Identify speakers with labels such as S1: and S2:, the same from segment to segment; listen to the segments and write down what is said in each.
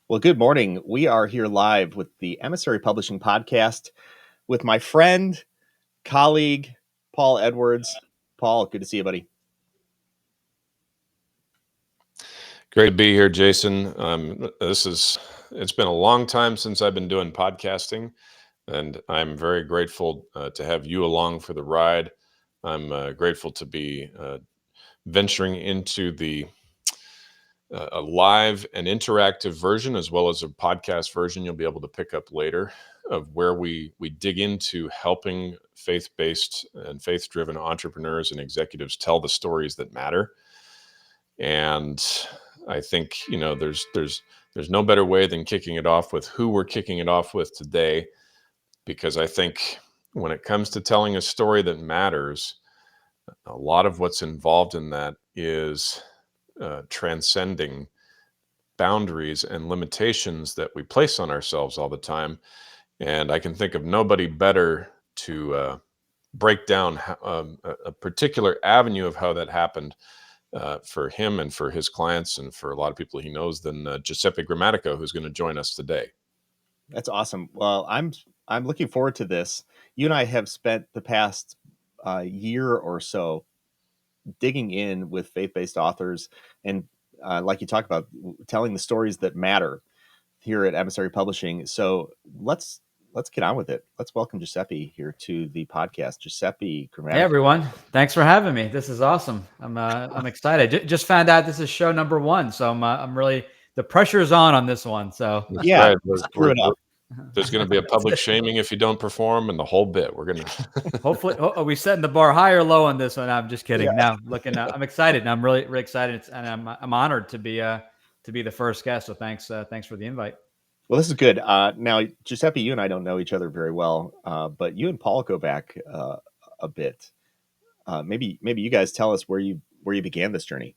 S1: Well, good morning. We are here live with the Emissary Publishing Podcast with my friend, colleague, Paul Edwards. Paul, good to see you, buddy.
S2: Great to be here, Jason. It's been a long time since I've been doing podcasting, and I'm very grateful to have you along for the ride. I'm grateful to be venturing into a live and interactive version, as well as a podcast version you'll be able to pick up later, of where we dig into helping faith-based and faith-driven entrepreneurs and executives tell the stories that matter. And I think there's no better way than kicking it off with who we're kicking it off with today, because I think when it comes to telling a story that matters, a lot of what's involved in that is transcending boundaries and limitations that we place on ourselves all the time. And I can think of nobody better to break down a particular avenue of how that happened for him and for his clients and for a lot of people he knows than Giuseppe Grammatico, who's going to join us today.
S1: That's awesome. Well, I'm looking forward to this. You and I have spent the past year or so digging in with faith-based authors and like you talked about, telling the stories that matter here at Emissary Publishing. So let's get on with it. Let's welcome Giuseppe here to the podcast. Giuseppe Grammatico.
S3: Hey everyone, thanks for having me. This is awesome. I'm excited. Just found out this is show number 1, so I'm really, the pressure's on this one. So
S1: yeah,
S2: screw it up. There's going to be a public shaming if you don't perform, and the whole bit. We're going to
S3: hopefully. Are we setting the bar high or low on this one? I'm just kidding. Yeah. Now, I'm excited. And I'm really excited, and I'm honored to be the first guest. So thanks for the invite.
S1: Well, this is good. Now, Giuseppe, you and I don't know each other very well, but you and Paul go back a bit. Maybe you guys tell us where you began this journey.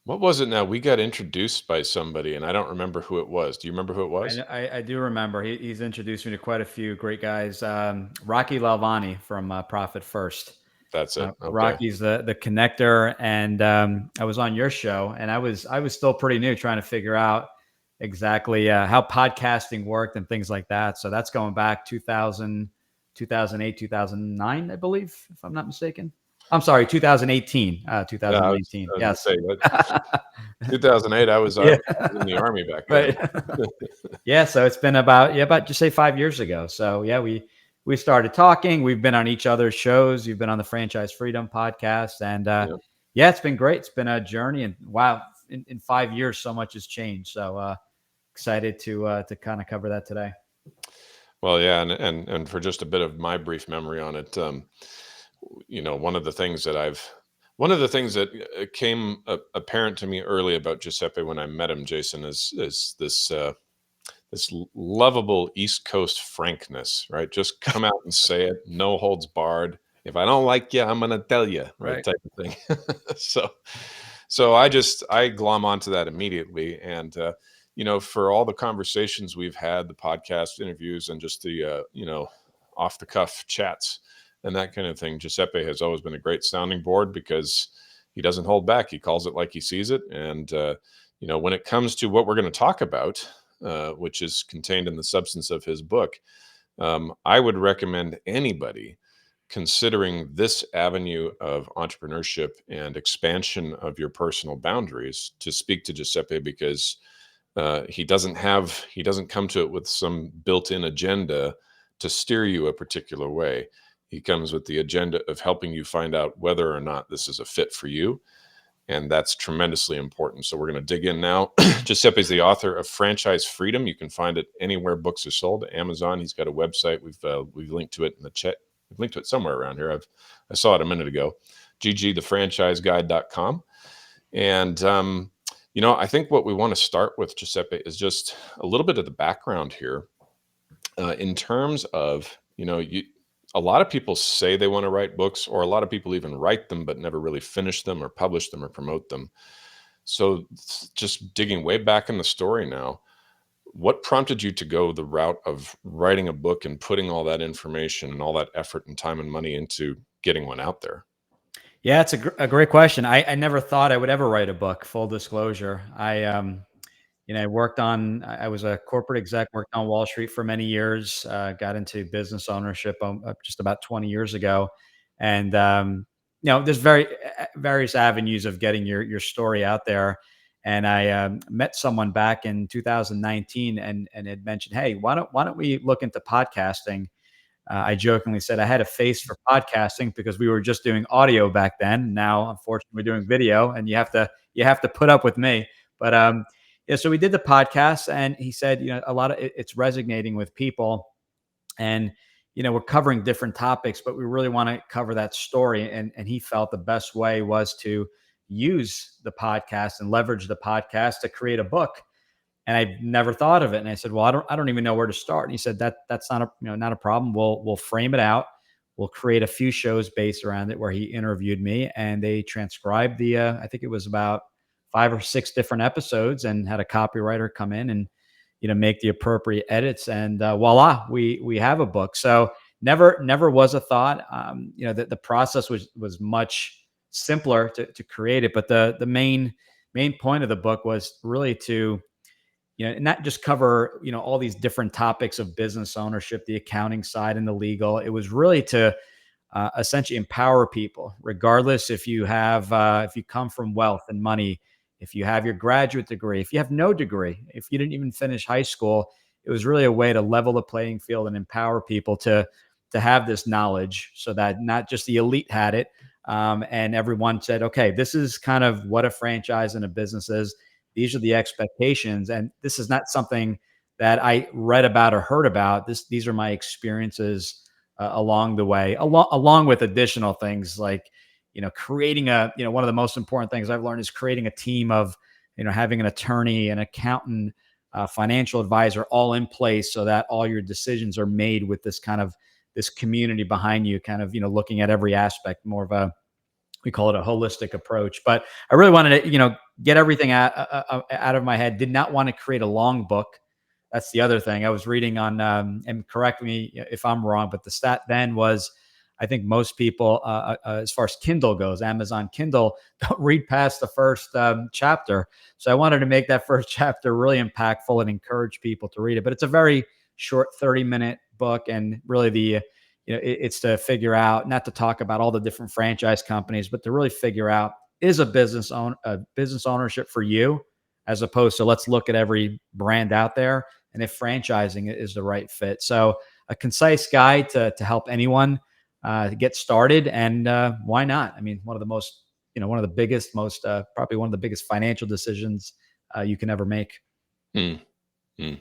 S2: What was it now? We got introduced by somebody, and I don't remember who it was. Do you remember who it was?
S3: I do remember. He's introduced me to quite a few great guys. Rocky Lalvani from Profit First.
S2: That's it. Okay.
S3: Rocky's the connector, and I was on your show, and I was still pretty new, trying to figure out exactly how podcasting worked and things like that. So that's going back 2000, 2008, 2009, I believe, if I'm not mistaken. I'm sorry, 2018, 2019.
S2: Yeah, yes. 2008, I was in the Army back then.
S3: Right. Yeah, so it's been about just say 5 years ago. So yeah, we started talking. We've been on each other's shows. You've been on the Franchise Freedom podcast, and it's been great. It's been a journey, and wow, in 5 years, so much has changed. So excited to kind of cover that today.
S2: Well, yeah, and for just a bit of my brief memory on it. One of the things that came apparent to me early about Giuseppe when I met him, Jason, is this lovable East Coast frankness, right? Just come out and say it, no holds barred. If I don't like you, I'm going to tell you, right? Type of thing. So I glom onto that immediately. And, for all the conversations we've had, the podcast interviews, and just the, off the cuff chats and that kind of thing, Giuseppe has always been a great sounding board because he doesn't hold back. He calls it like he sees it. And, when it comes to what we're going to talk about, which is contained in the substance of his book, I would recommend anybody considering this avenue of entrepreneurship and expansion of your personal boundaries to speak to Giuseppe, because he doesn't come to it with some built-in agenda to steer you a particular way. He comes with the agenda of helping you find out whether or not this is a fit for you. And that's tremendously important. So we're going to dig in now. Giuseppe is the author of Franchise Freedom. You can find it anywhere books are sold. Amazon. He's got a website. We've linked to it in the chat. We've linked to it somewhere around here. I saw it a minute ago. ggthefranchiseguide.com. And I think what we want to start with, Giuseppe, is just a little bit of the background here. In terms of a lot of people say they want to write books, or a lot of people even write them but never really finish them or publish them or promote them. So just digging way back in the story now, what prompted you to go the route of writing a book and putting all that information and all that effort and time and money into getting one out there?
S3: Yeah, it's a great question. I never thought I would ever write a book, full disclosure. I I was a corporate exec, worked on Wall Street for many years, got into business ownership just about 20 years ago. And, there's various avenues of getting your story out there. And I met someone back in 2019 and had mentioned, hey, why don't we look into podcasting? I jokingly said I had a face for podcasting because we were just doing audio back then. Now, unfortunately, we're doing video, and you have to put up with me. But yeah, so we did the podcast, and he said, a lot of it's resonating with people, and we're covering different topics, but we really want to cover that story. And he felt the best way was to use the podcast and leverage the podcast to create a book. And I never thought of it. And I said, well, I don't even know where to start. And he said that's not a problem. We'll frame it out. We'll create a few shows based around it where he interviewed me, and they transcribed I think it was about 5 or 6 different episodes, and had a copywriter come in and make the appropriate edits, and voila, we have a book. So never was a thought. That the process was much simpler to create it, but the main point of the book was really to not just cover, all these different topics of business ownership, the accounting side and the legal. It was really to essentially empower people, regardless if you come from wealth and money, if you have your graduate degree, if you have no degree, if you didn't even finish high school. It was really a way to level the playing field and empower people to have this knowledge, so that not just the elite had it, and everyone said, okay, this is kind of what a franchise and a business is. These are the expectations, and this is not something that I read about or heard about. These are my experiences along the way, along with additional things like, creating one of the most important things I've learned is creating a team of, having an attorney, an accountant, financial advisor, all in place, so that all your decisions are made with this community behind you, kind of, looking at every aspect, more of we call it a holistic approach. But I really wanted to, get everything out of my head. Did not want to create a long book. That's the other thing I was reading on, and correct me if I'm wrong, but the stat then was, I think most people, as far as Kindle goes, Amazon Kindle, don't read past the first chapter. So I wanted to make that first chapter really impactful and encourage people to read it. But it's a very short 30-minute book, and really it's to figure out, not to talk about all the different franchise companies, but to really figure out, is a business ownership for you, as opposed to let's look at every brand out there, and if franchising is the right fit. So a concise guide to help anyone get started, and why not? I mean, one of the biggest, probably one of the biggest financial decisions you can ever make.
S2: Hmm. Hmm.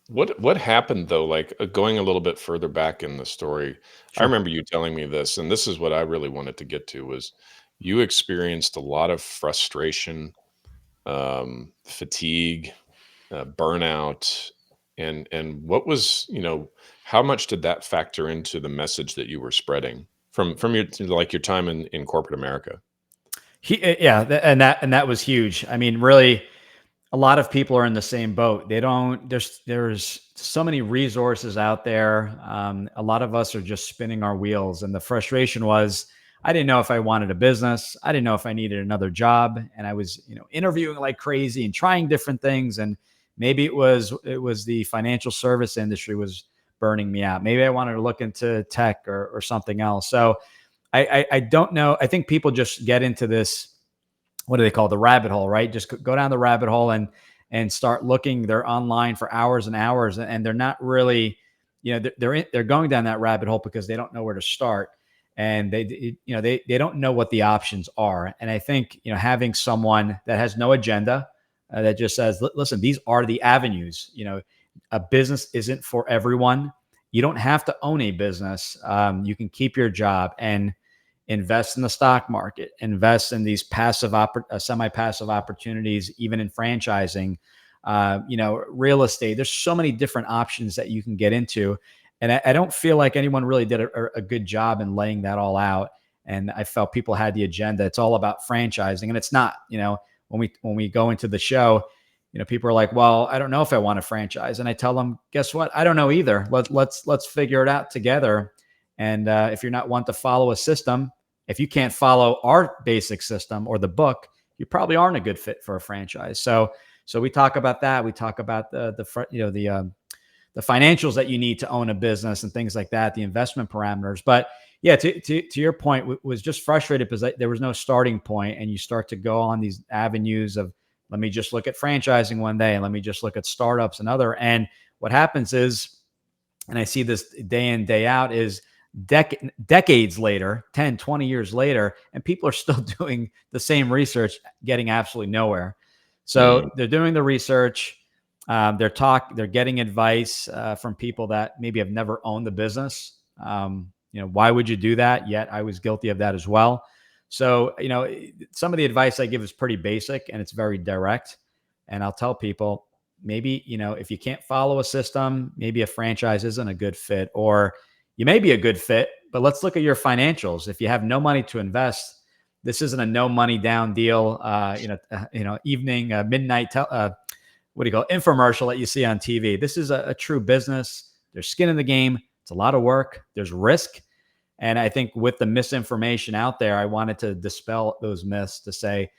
S2: What happened though? Like, going a little bit further back in the story, I
S3: Sure.
S2: remember you telling me this, and this is what I really wanted to get to, was you experienced a lot of frustration, fatigue, burnout, and what was, how much did that factor into the message that you were spreading from your time in corporate America?
S3: Yeah, and that was huge. I mean, really, a lot of people are in the same boat. They don't. There's so many resources out there. A lot of us are just spinning our wheels, and the frustration was, I didn't know if I wanted a business. I didn't know if I needed another job, and I was, interviewing like crazy and trying different things. And maybe it was the financial service industry was burning me out. Maybe I wanted to look into tech or something else. So I don't know. I think people just get into this, what do they call it, the rabbit hole, right? Just go down the rabbit hole and start looking. They're online for hours and hours, and they're not really, they're going down that rabbit hole because they don't know where to start, and they don't know what the options are. And I think, having someone that has no agenda, that just says, listen, these are the avenues. A business isn't for everyone. You don't have to own a business. You can keep your job and invest in the stock market, invest in these semi-passive opportunities, even in franchising, real estate. There's so many different options that you can get into. And I don't feel like anyone really did a good job in laying that all out. And I felt people had the agenda. It's all about franchising, and it's not. When we go into the show, people are like, well, I don't know if I want to franchise. And I tell them, guess what? I don't know either. Let's figure it out together. And if you're not one to follow a system, if you can't follow our basic system or the book, you probably aren't a good fit for a franchise. So So we talk about that. We talk about the financials that you need to own a business and things like that, the investment parameters. But yeah, to your point, was just frustrated because there was no starting point, and you start to go on these avenues of, let me just look at franchising one day, and let me just look at startups another. And what happens is, and I see this day in, day out, is decades later, 10, 20 years later, and people are still doing the same research, getting absolutely nowhere. So they're doing the research. They're getting advice from people that maybe have never owned the business. Why would you do that? Yet I was guilty of that as well. So, some of the advice I give is pretty basic and it's very direct. And I'll tell people, maybe, if you can't follow a system, maybe a franchise isn't a good fit, or you may be a good fit, but let's look at your financials. If you have no money to invest, this isn't a no money down deal, evening, midnight, what do you call it, infomercial that you see on TV. This is a true business. There's skin in the game. It's a lot of work. There's risk. And I think with the misinformation out there, I wanted to dispel those myths to say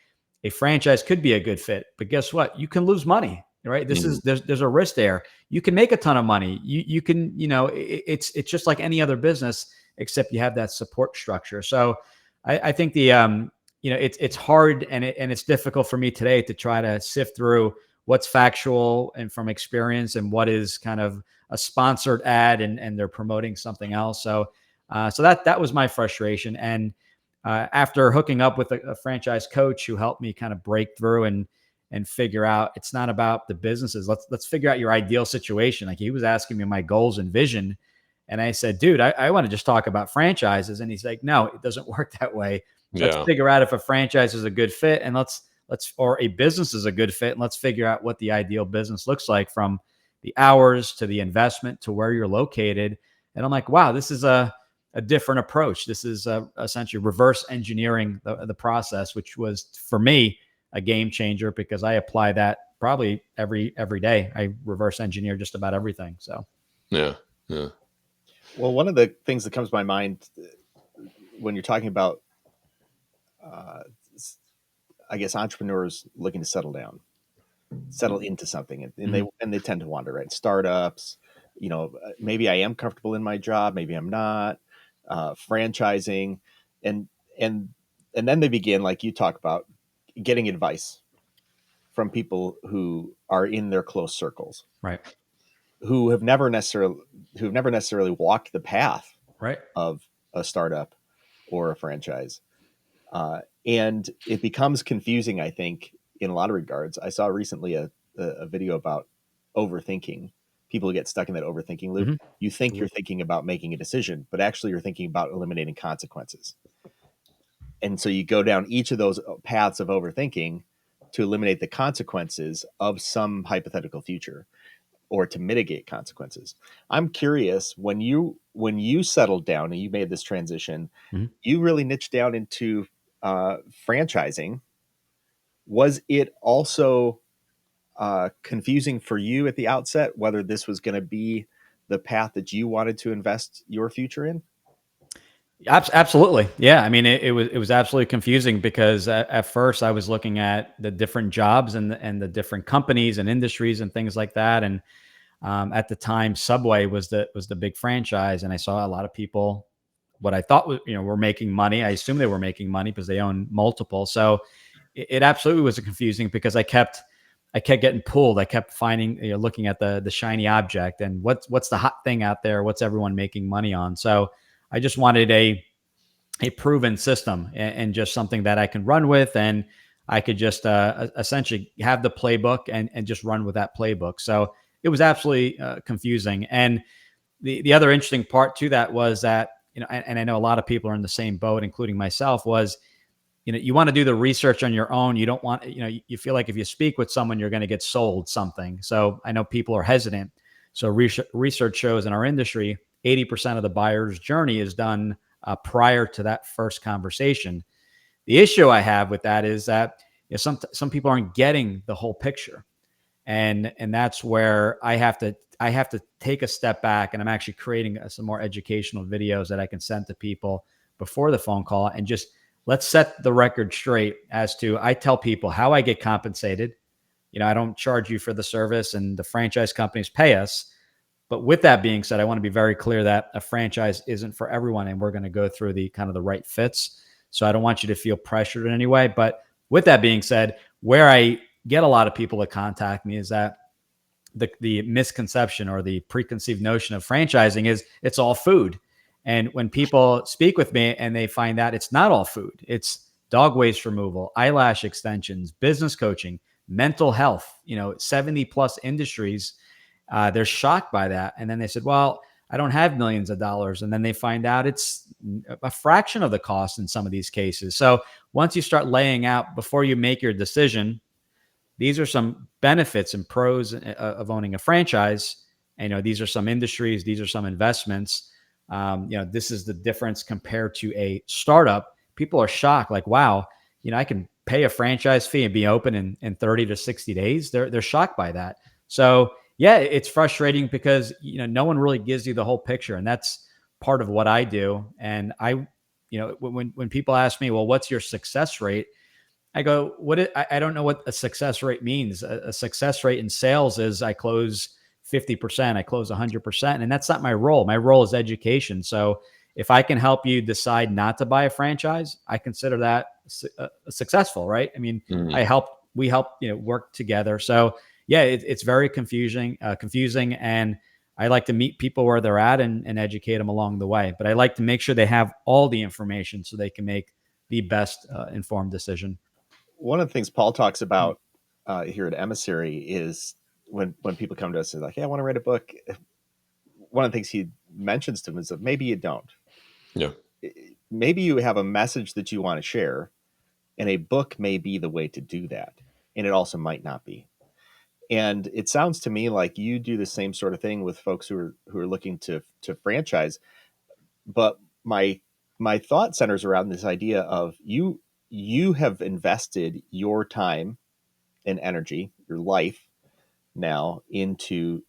S3: a franchise could be a good fit, but guess what? You can lose money, right? There's a risk there. You can make a ton of money. You can, it's just like any other business, except you have that support structure. So I think it's hard and it's difficult for me today to try to sift through what's factual and from experience and what is kind of a sponsored ad and they're promoting something else. So that was my frustration. And after hooking up with a franchise coach who helped me kind of break through and figure out, it's not about the businesses. Let's figure out your ideal situation. Like, he was asking me my goals and vision. And I said, dude, I want to just talk about franchises. And he's like, no, it doesn't work that way. Let's figure out if a franchise is a good fit, and or a business is a good fit. And let's figure out what the ideal business looks like, from the hours to the investment to where you're located. And I'm like, wow, this is a different approach. This is essentially reverse engineering the process, which was for me a game changer, because I apply that probably every day. I reverse engineer just about everything. So
S2: yeah.
S1: Well, one of the things that comes to my mind when you're talking about, I guess, entrepreneurs looking to settle into something, and they tend to wander, right? Startups, maybe I am comfortable in my job, maybe I'm not. Franchising, and then they begin, like you talk about, getting advice from people who are in their close circles,
S3: right,
S1: who have never necessarily walked the path,
S3: right,
S1: of a startup or a franchise, and it becomes confusing, I think, in a lot of regards. I saw recently a video about overthinking. People get stuck in that overthinking loop.
S3: Mm-hmm.
S1: You think you're thinking about making a decision, but actually you're thinking about eliminating consequences. And so you go down each of those paths of overthinking to eliminate the consequences of some hypothetical future, or to mitigate consequences. I'm curious, when you settled down and you made this transition, you really niched down into franchising. Was it also confusing for you at the outset whether this was going to be the path that you wanted to invest your future in?
S3: Absolutely. Yeah. I mean, it was absolutely confusing, because at first I was looking at the different jobs and the different companies and industries and things like that. And at the time, Subway was the big franchise, and I saw a lot of people, what I thought was, were making money. I assumed they were making money because they own multiple. So it absolutely was confusing, because I kept getting pulled. I kept finding, looking at the shiny object and what's the hot thing out there? What's everyone making money on? So I just wanted a proven system and just something that I can run with, and I could just essentially have the playbook and just run with that playbook. So it was absolutely confusing. And the other interesting part to that was that, and I know a lot of people are in the same boat, including myself, was, you want to do the research on your own. You don't want, you feel like if you speak with someone, you're going to get sold something. So I know people are hesitant. So research shows in our industry, 80% of the buyer's journey is done prior to that first conversation. The issue I have with that is that some people aren't getting the whole picture, and that's where I have to take a step back, and I'm actually creating some more educational videos that I can send to people before the phone call, and just let's set the record straight as to, I tell people how I get compensated, I don't charge you for the service, and the franchise companies pay us. But with that being said, I want to be very clear that a franchise isn't for everyone, and we're going to go through the kind of the right fits. So I don't want you to feel pressured in any way. But with that being said, where I get a lot of people to contact me is that the misconception or the preconceived notion of franchising is it's all food. And when people speak with me and they find out it's not all food, it's dog waste removal, eyelash extensions, business coaching, mental health, 70 plus industries, they're shocked by that. And then they said, well, I don't have millions of dollars. And then they find out it's a fraction of the cost in some of these cases. So once you start laying out before you make your decision, these are some benefits and pros of owning a franchise. And, these are some industries, these are some investments. This is the difference compared to a startup. People are shocked, like, wow, I can pay a franchise fee and be open in 30 to 60 days. They're shocked by that. So yeah, it's frustrating because, no one really gives you the whole picture. And that's part of what I do. And when people ask me, well, what's your success rate? I go, I don't know what a success rate means. A success rate in sales is I close 50%, I close 100%. And that's not my role. My role is education. So if I can help you decide not to buy a franchise, I consider that successful, right? I mean, we help, work together. So yeah, it's very confusing. And I like to meet people where they're at and educate them along the way. But I like to make sure they have all the information so they can make the best informed decision.
S1: One of the things Paul talks about here at Emissary is when people come to us and like, hey, I want to write a book. One of the things he mentions to them is that maybe you don't.
S2: Yeah.
S1: Maybe you have a message that you want to share, and a book may be the way to do that. And it also might not be. And it sounds to me like you do the same sort of thing with folks who are looking to franchise. But my thought centers around this idea of you have invested your time and energy, your life now into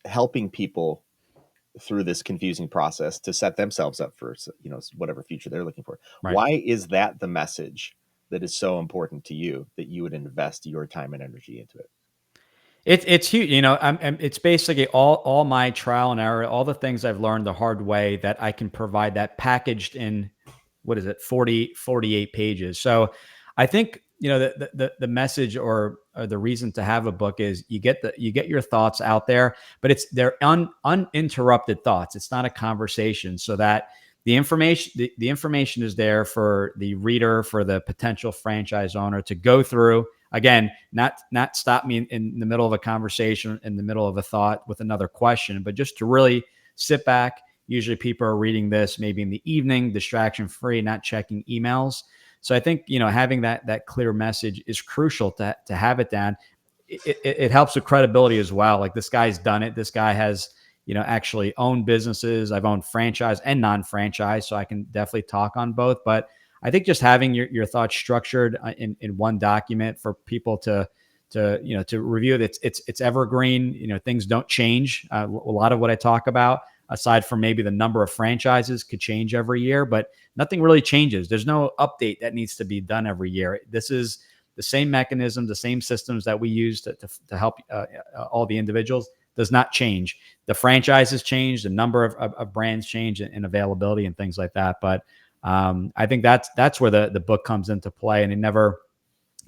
S1: helping people through this confusing process to set themselves up for, whatever future they're looking for.
S3: Right.
S1: Why is that the message that is so important to you that you would invest your time and energy into it?
S3: It's huge. It's basically all my trial and error, all the things I've learned the hard way that I can provide that packaged in, what is it, 48 pages. So I think, the message or the reason to have a book is you get your thoughts out there, but they're uninterrupted thoughts. It's not a conversation, so that the information is there for the reader, for the potential franchise owner to go through. Again, not stop me in the middle of a conversation, in the middle of a thought with another question, but just to really sit back. Usually people are reading this maybe in the evening, distraction free, not checking emails. So I think, having that clear message is crucial to have it down. It helps with credibility as well. Like, this guy's done it. This guy has, actually owned businesses. I've owned franchise and non-franchise, so I can definitely talk on both. But I think just having your thoughts structured in one document for people to review it, it's evergreen. Things don't change. A lot of what I talk about, aside from maybe the number of franchises, could change every year, but nothing really changes. There's no update that needs to be done every year. This is the same mechanism, the same systems that we use to help all the individuals does not change. The franchises change, the number of brands change, and availability and things like that. But I think that's where the book comes into play, and it never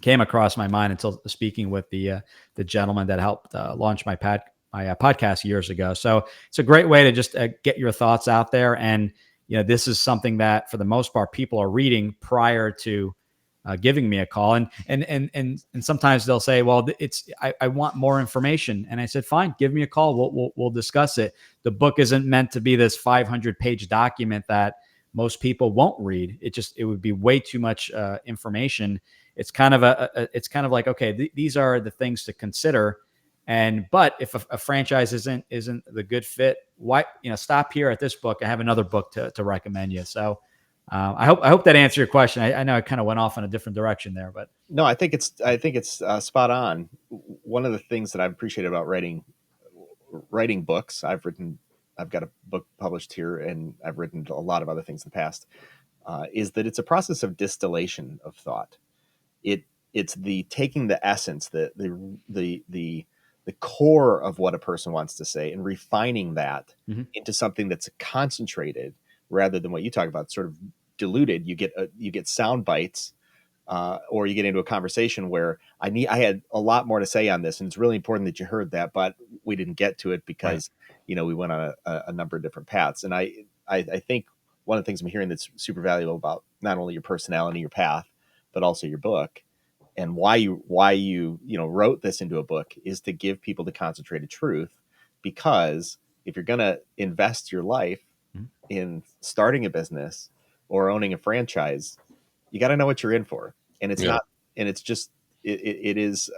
S3: came across my mind until speaking with the gentleman that helped launch my podcast years ago. So it's a great way to just get your thoughts out there. And, this is something that for the most part, people are reading prior to giving me a call. And sometimes they'll say, well, I want more information. And I said, fine, give me a call. We'll discuss it. The book isn't meant to be this 500-page document that most people won't read. It would be way too much information. It's kind of like, okay, these are the things to consider. But if a franchise isn't the good fit, why, stop here at this book. I have another book to recommend you. So I hope that answered your question. I know I kind of went off in a different direction there, but
S1: no, I think it's spot on. One of the things that I've appreciated about writing books, I've got a book published here, and I've written a lot of other things in the past, is that it's a process of distillation of thought. it's the taking the essence, the core of what a person wants to say and refining that into something that's concentrated rather than what you talk about, sort of diluted. You get sound bites, or you get into a conversation where I had a lot more to say on this, and it's really important that you heard that, but we didn't get to it because we went on a number of different paths. And I think one of the things I'm hearing that's super valuable about not only your personality, your path, but also your book, and why you wrote this into a book, is to give people the concentrated truth. Because if you're going to invest your life in starting a business or owning a franchise, you got to know what you're in for. And it's not, and it's just, it is,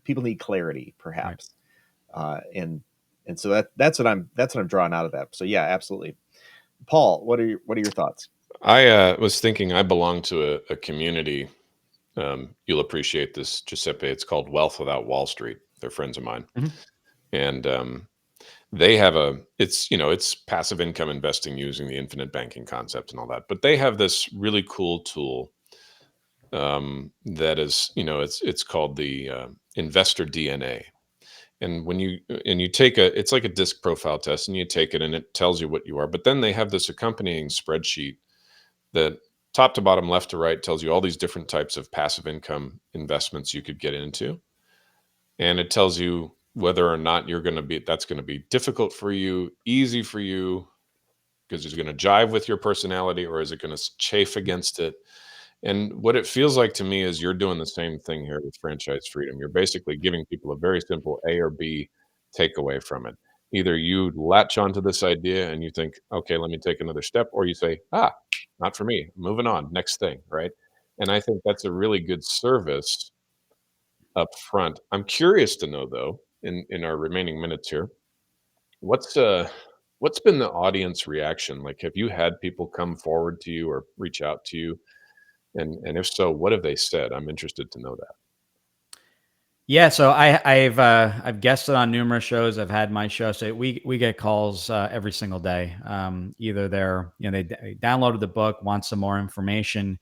S1: people need clarity, perhaps. And so that's what I'm drawing out of that. So yeah, absolutely. Paul, what are your thoughts?
S2: I was thinking I belong to a community. You'll appreciate this, Giuseppe. It's called Wealth Without Wall Street. They're friends of mine. And they have it's passive income investing using the infinite banking concept and all that. But they have this really cool tool that is, it's called the Investor DNA. And when you take it's like a disc profile test, and you take it and it tells you what you are. But then they have this accompanying spreadsheet that top to bottom, left to right, tells you all these different types of passive income investments you could get into. And it tells you whether or not that's going to be difficult for you, easy for you, because it's going to jive with your personality, or is it going to chafe against it? And what it feels like to me is you're doing the same thing here with Franchise Freedom. You're basically giving people a very simple A or B takeaway from it. Either you latch onto this idea and you think, okay, let me take another step, or you say, not for me, moving on, next thing, right? And I think that's a really good service up front. I'm curious to know, though, in our remaining minutes here, what's been the audience reaction? Like, have you had people come forward to you or reach out to you? And if so, what have they said? I'm interested to know that.
S3: Yeah, so I've guested on numerous shows. I've had my show. So we get calls every single day. Either they downloaded the book, want some more information,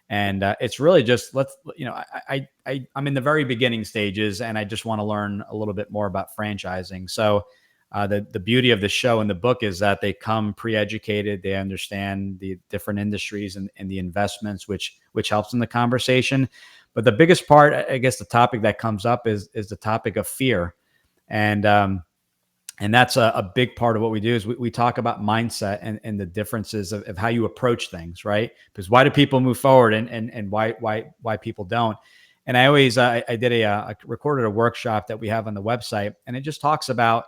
S3: and it's really just I'm in the very beginning stages, and I just want to learn a little bit more about franchising. So the beauty of the show and the book is that they come pre-educated. They understand the different industries and the investments, which helps in the conversation. But the biggest part, I guess, the topic that comes up is the topic of fear, and that's a big part of what we do. Is we talk about mindset and the differences of how you approach things, right? Because why do people move forward, and why people don't? And I always I recorded a workshop that we have on the website, and it just talks about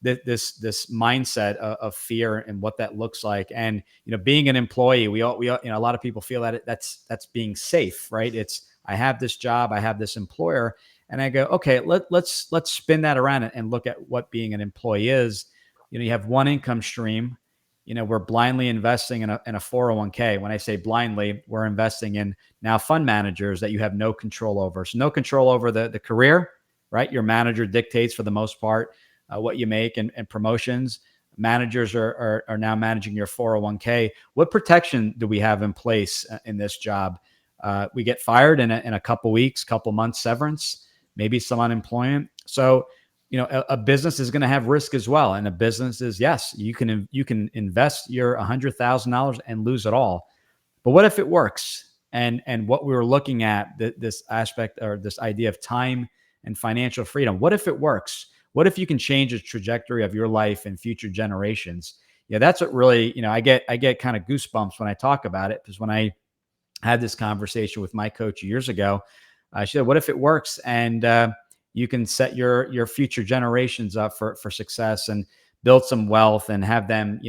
S3: this mindset of fear and what that looks like. And being an employee, we all a lot of people feel that that's being safe, right? It's, I have this job, I have this employer, and I go, okay, let's spin that around and look at what being an employee is. You have one income stream. We're blindly investing in a 401k. When I say blindly, we're investing in now fund managers that you have no control over. So no control over the career, right? Your manager dictates for the most part what you make and promotions. Managers are now managing your 401k. What protection do we have in place in this job? We get fired in a couple weeks, couple months severance, maybe some unemployment. So, a business is going to have risk as well. And a business is, yes, you can invest your $100,000 and lose it all. But what if it works? And what we were looking at, this aspect, or this idea of time and financial freedom. What if it works? What if you can change the trajectory of your life and future generations? Yeah, that's what really, I get kind of goosebumps when I talk about it, because when I had this conversation with my coach years ago, she said, what if it works and you can set your future generations up for success and build some wealth and have them,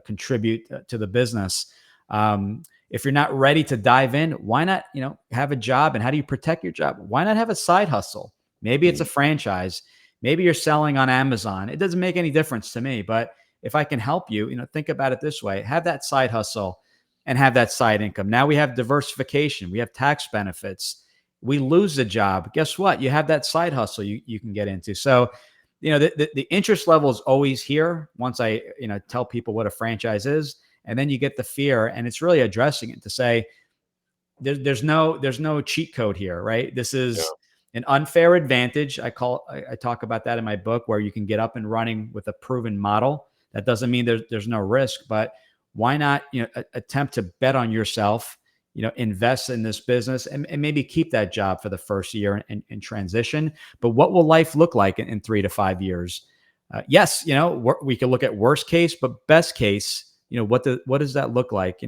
S3: contribute to the business. If you're not ready to dive in, why not, have a job? And how do you protect your job? Why not have a side hustle? Maybe it's a franchise. Maybe you're selling on Amazon. It doesn't make any difference to me, but if I can help you, think about it this way: have that side hustle and have that side income. Now we have diversification. We have tax benefits. We lose the job. Guess what? You have that side hustle you can get into. So, the interest level is always here once I, tell people what a franchise is. And then you get the fear, and it's really addressing it to say, there's no cheat code here, right? This
S2: Yeah.
S3: is an unfair advantage. I talk about that in my book, where you can get up and running with a proven model. That doesn't mean there's no risk, but why not, attempt to bet on yourself, invest in this business, and maybe keep that job for the first year and transition. But what will life look like in 3 to 5 years? Yes, we could look at worst case, but best case, what does that look like?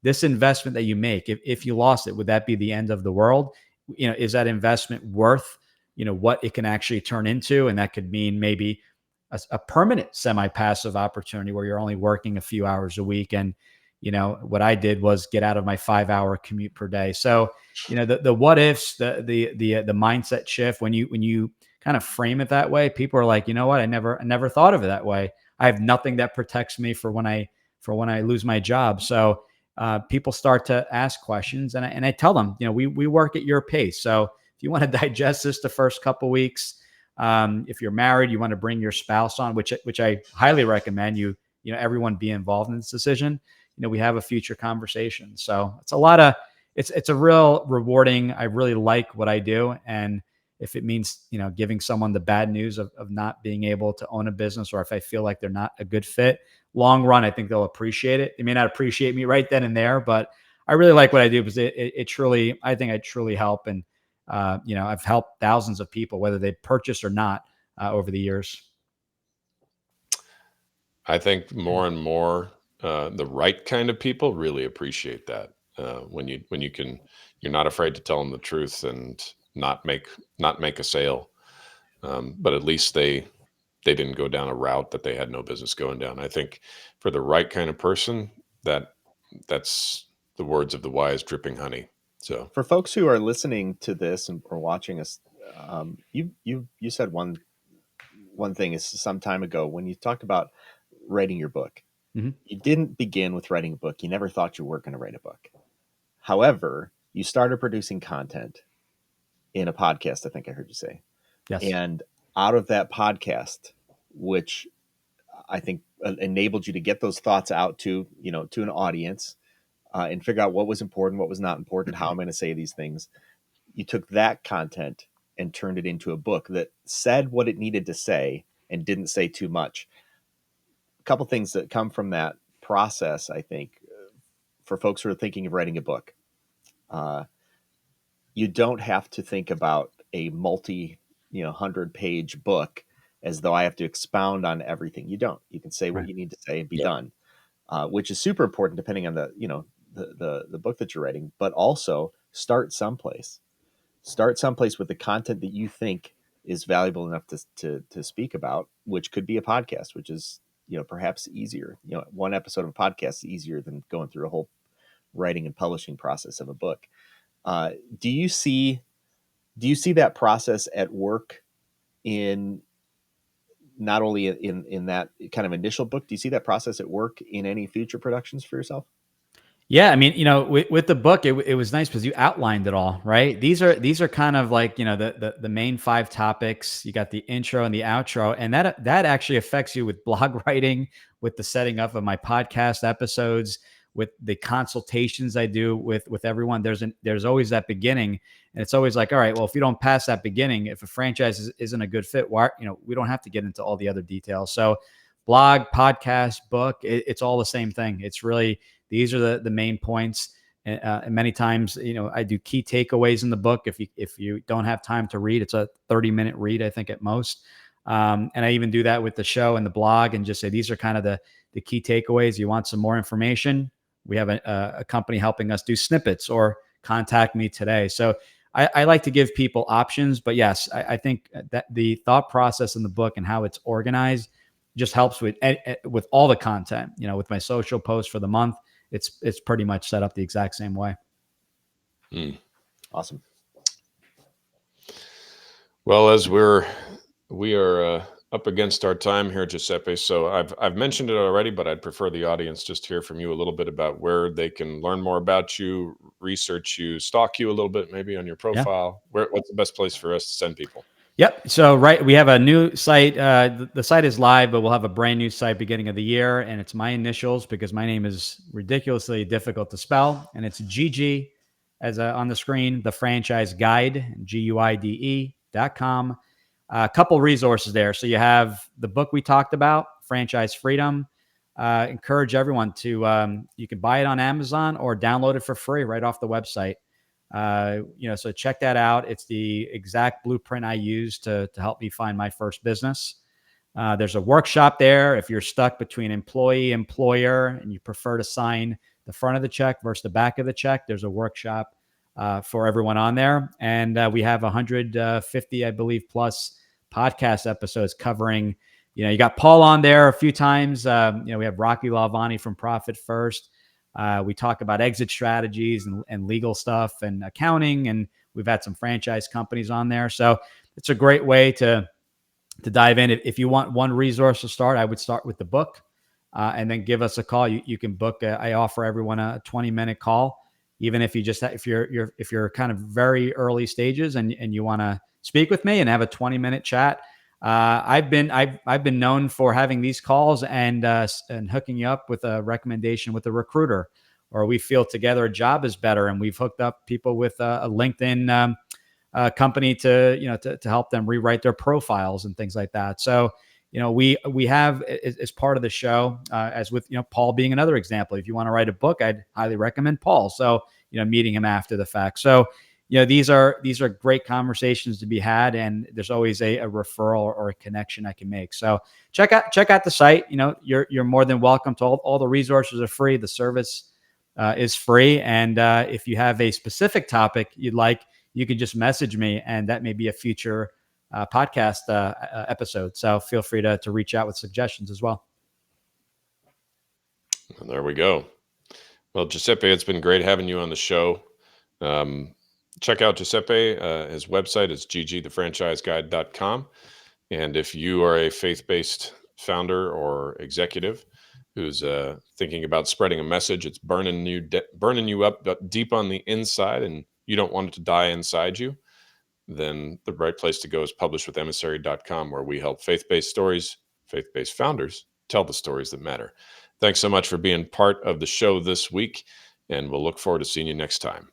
S3: This investment that you make, if you lost it, would that be the end of the world? Is that investment worth, what it can actually turn into? And that could mean maybe a permanent semi-passive opportunity where you're only working a few hours a week. And, what I did was get out of my 5-hour commute per day. So, the what ifs, the mindset shift, when you kind of frame it that way, people are like, you know what? I never thought of it that way. I have nothing that protects me for when I lose my job. So, people start to ask questions, and I tell them, we work at your pace. So if you want to digest this the first couple weeks, if you're married, you want to bring your spouse on, which I highly recommend. Everyone be involved in this decision. We have a future conversation. So it's a real rewarding. I really like what I do, and if it means giving someone the bad news of not being able to own a business, or if I feel like they're not a good fit, long run, I think they'll appreciate it. They may not appreciate me right then and there, but I really like what I do because it truly, I think I truly help. And, I've helped thousands of people, whether they purchase or not, over the years.
S2: I think more and more the right kind of people really appreciate that when you're not afraid to tell them the truth and not make a sale, but at least they didn't go down a route that they had no business going down. I think for the right kind of person, that's the words of the wise dripping honey. So
S1: For folks who are listening to this or watching us, you said one thing is some time ago when you talked about writing your book.
S3: Mm-hmm.
S1: You didn't begin with writing a book. You never thought you were going to write a book. However, you started producing content in a podcast, I think I heard you say.
S3: Yes.
S1: And out of that podcast, which I think enabled you to get those thoughts out to an audience, and figure out what was important, what was not important, how I'm going to say these things. You took that content and turned it into a book that said what it needed to say and didn't say too much. A couple things that come from that process, I think, for folks who are thinking of writing a book. You don't have to think about a 100-page book as though I have to expound on everything. You don't. You can say what you need to say and be done, which is super important depending on the book that you're writing. But also start someplace. Start someplace with the content that you think is valuable enough to speak about, which could be a podcast, which is perhaps easier. One episode of a podcast is easier than going through a whole writing and publishing process of a book. Do you see that process at work in not only in that kind of initial book? Do you see that process at work in any future productions for yourself?
S3: Yeah, I mean, with the book, it was nice because you outlined it all, right? These are kind of like the main 5 topics. You got the intro and the outro, and that actually affects you with blog writing, with the setting up of my podcast episodes, with the consultations I do with everyone. There's always that beginning, and it's always like, all right, well, if you don't pass that beginning, if a franchise isn't a good fit, why we don't have to get into all the other details. So, blog, podcast, book, it's all the same thing. It's really these are the main points. And many times, I do key takeaways in the book. If you don't have time to read, it's a 30-minute read, I think at most. And I even do that with the show and the blog, and just say these are kind of the key takeaways. You want some more information? We have a company helping us do snippets, or contact me today. So I like to give people options, but yes, I think that the thought process in the book and how it's organized just helps with all the content. With my social posts for the month, it's pretty much set up the exact same way.
S1: Awesome.
S2: Well, as we are up against our time here, Giuseppe. So I've mentioned it already, but I'd prefer the audience just hear from you a little bit about where they can learn more about you, research you, stalk you a little bit, maybe on your profile.
S3: Yeah.
S2: What's the best place for us to send people?
S3: Yep. So we have a new site. The site is live, but we'll have a brand new site beginning of the year, and it's my initials because my name is ridiculously difficult to spell, and it's as on the screen, the franchise guide, GUIDE.com. A couple resources there. So you have the book we talked about, Franchise Freedom. Encourage everyone to, you can buy it on Amazon or download it for free right off the website. So check that out. It's the exact blueprint I used to help me find my first business. There's a workshop there. If you're stuck between employee, employer, and you prefer to sign the front of the check versus the back of the check, there's a workshop for everyone on there. And we have 150, I believe, plus podcast episodes covering, you got Paul on there a few times. We have Rocky Lalvani from Profit First. We talk about exit strategies and legal stuff and accounting, and we've had some franchise companies on there. So it's a great way to dive in. If you want one resource to start, I would start with the book, and then give us a call. You can book. I offer everyone a 20-minute call, even if you just if you're kind of very early stages and you want to speak with me and have a 20-minute chat. I've been known for having these calls and hooking you up with a recommendation with a recruiter, or we feel together a job is better, and we've hooked up people with a LinkedIn company to help them rewrite their profiles and things like that. So we have, as part of the show, as with Paul being another example. If you want to write a book, I'd highly recommend Paul. So meeting him after the fact. So these are great conversations to be had, and there's always a referral or a connection I can make. So check out the site. You're more than welcome to all the resources are free. The service is free, and if you have a specific topic you'd like, you can just message me, and that may be a future podcast episode. So feel free to reach out with suggestions as well.
S2: Well, there we go. Well, Giuseppe, it's been great having you on the show. Check out Giuseppe. His website is ggthefranchiseguide.com. And if you are a faith-based founder or executive who's thinking about spreading a message, it's burning you up deep on the inside, and you don't want it to die inside you, then the right place to go is publishwithemissary.com, where we help faith-based founders tell the stories that matter. Thanks so much for being part of the show this week, and we'll look forward to seeing you next time.